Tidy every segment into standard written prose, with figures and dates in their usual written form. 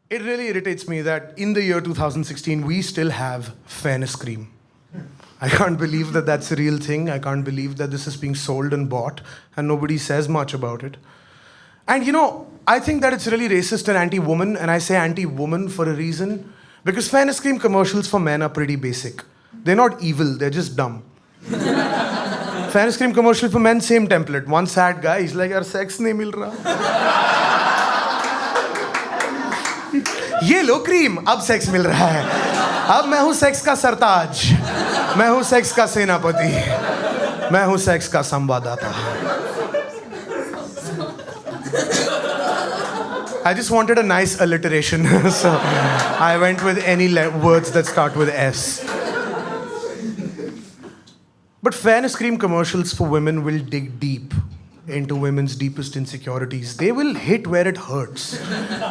It really irritates me that in the year 2016, we still have fairness cream. I can't believe that that's a real thing. I can't believe that this is being sold and bought, and nobody says much about it. And I think that it's really racist and anti-woman, and I say anti-woman for a reason. Because fairness cream commercials for men are pretty basic. They're not evil, they're just dumb. Fairness cream commercial for men, same template. One sad guy, he's like, यार sex नहीं मिल रहा. ये लो cream, अब sex मिल रहा है. अब मैं हूं सेक्स का सरताज. मैं हूं सेक्स का सेनापति. मैं हूं सेक्स का संवाददाता. I just wanted a nice alliteration, so I went with any words that start with S. But fairness cream commercials for women will dig deep into women's deepest insecurities. They will hit where it hurts.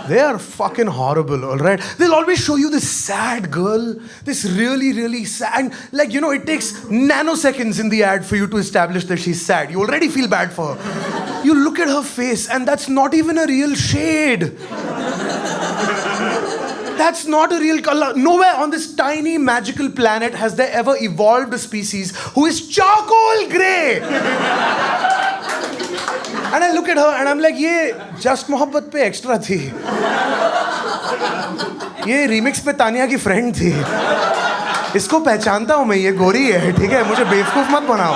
They are fucking horrible, all right? They'll always show you this sad girl, this really, really sad. Like, it takes nanoseconds in the ad for you to establish that she's sad. You already feel bad for her. You look at her face, and that's not even a real shade. That's not a real color. Nowhere on this tiny magical planet has there ever evolved a species who is charcoal grey. And I look at her and I'm like, ये Just मोहब्बत पे extra थी. ये remix पे तानिया की friend थी. इसको पहचानता हूँ मैं, ये गोरी है, ठीक है? मुझे बेवकूफ मत बनाओ.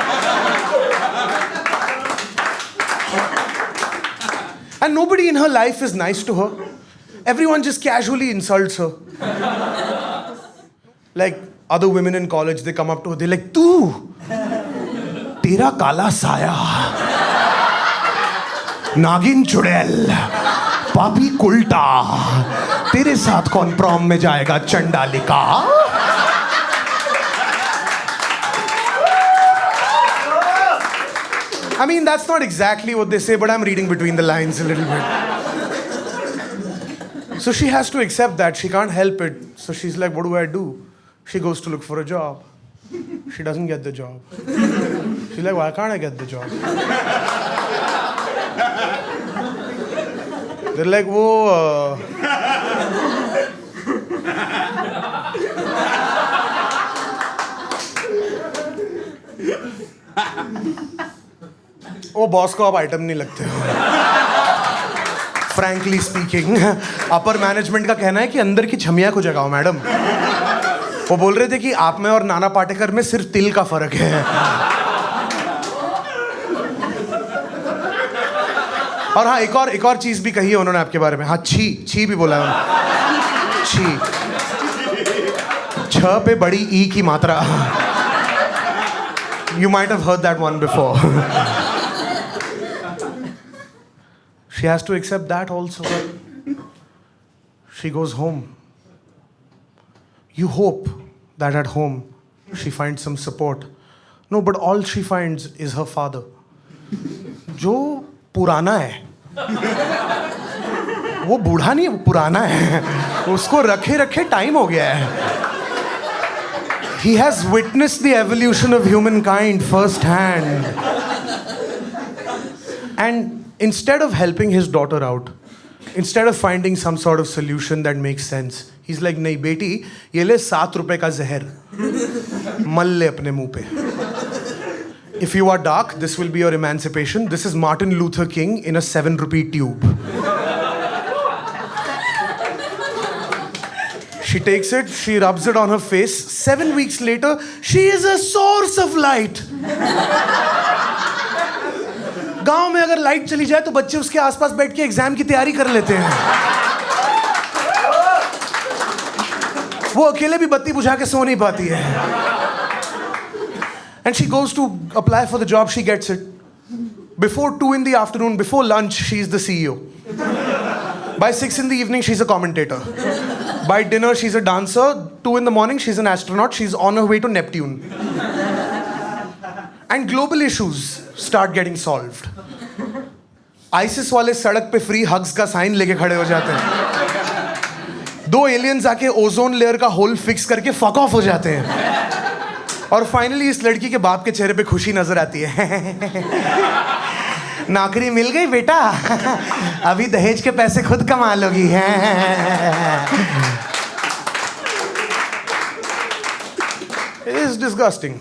And nobody in her life is nice to her. Everyone just casually insults her. Like other women in college, they come up to her, they're like, तू तेरा काला साया, नागिन चुड़ैल, पापी कुल्टा, तेरे साथ कौन प्रॉम में जाएगा Chandalika. I mean, that's not exactly what they say, but I'm reading between the lines a little bit. So she has to accept that. She can't help it. So she's like, what do? She goes to look for a job. She doesn't get the job. She's like, why can't I get the job? They're like, वो boss को आप item नहीं लगते हो. Frankly speaking, upper management का कहना है कि अंदर की छमिया को जगाओ मैडम. वो बोल रहे थे कि आप में और नाना पाटेकर में सिर्फ तिल का फर्क है. और हाँ, एक और चीज भी कही है उन्होंने आपके बारे में. हाँ, छी भी बोला है उन्होंने. छी, छ पे बड़ी ई की मात्रा. You might have heard that one before. She has to accept that also. She goes home. You hope that at home she finds some support. No, but all she finds is her father. जो पुराना है. वो बूढ़ा नहीं है, वो पुराना है. उसको रखे टाइम हो गया है. He has witnessed the evolution of humankind firsthand. And instead of helping his daughter out, instead of finding some sort of solution that makes sense, he's like, नहीं बेटी, ये ले 7 रुपए का जहर, मल ले अपने मुंह पे. If you are dark, this will be your emancipation. This is Martin Luther King in a 7 rupee tube. She takes it, she rubs it on her face. 7 weeks later, she is a source of light. गांव में अगर light चली जाए तो बच्चे उसके आसपास बैठ के एग्जाम की तैयारी कर लेते हैं. वो अकेले भी बत्ती बुझा के सो नहीं पाती है. And she goes to apply for the job, she gets it. Before 2 in the afternoon, before lunch, she's the CEO. By 6 in the evening, she's a commentator. By dinner, she's a dancer. 2 in the morning, she's an astronaut. She's on her way to Neptune. And global issues start getting solved. ISIS वाले सड़क पे free hugs का sign लेके खड़े हो जाते हैं. 2 aliens आके ओजोन लेयर का होल फिक्स करके फक ऑफ हो जाते हैं. और फाइनली इस लड़की के बाप के चेहरे पे खुशी नजर आती है. नौकरी मिल गई बेटा, अभी दहेज के पैसे खुद कमा लोगी हैं. It is disgusting.